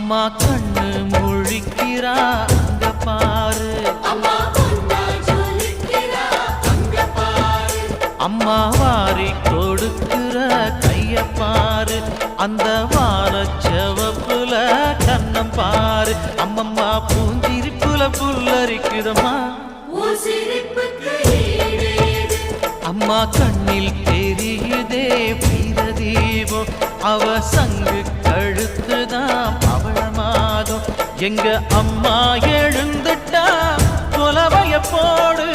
அம்மா கண்ணு முழிக்கிறா அங்க பாரு, அம்மா வாரி கொடுக்கிற கைய பாரு, அந்த வாரச்சவப்புல கண்ணம் பாரு. அம்மம்மா பூஞ்சிரிப்புல புல்லரிக்குதம்மா, அம்மா கண்ணில் தெரியுதே வீரதீபம், அவ சங்கு கழுத்துதான் அவள மாதம். எங்க அம்மா எழுந்துட்டா கொலவைய போடு.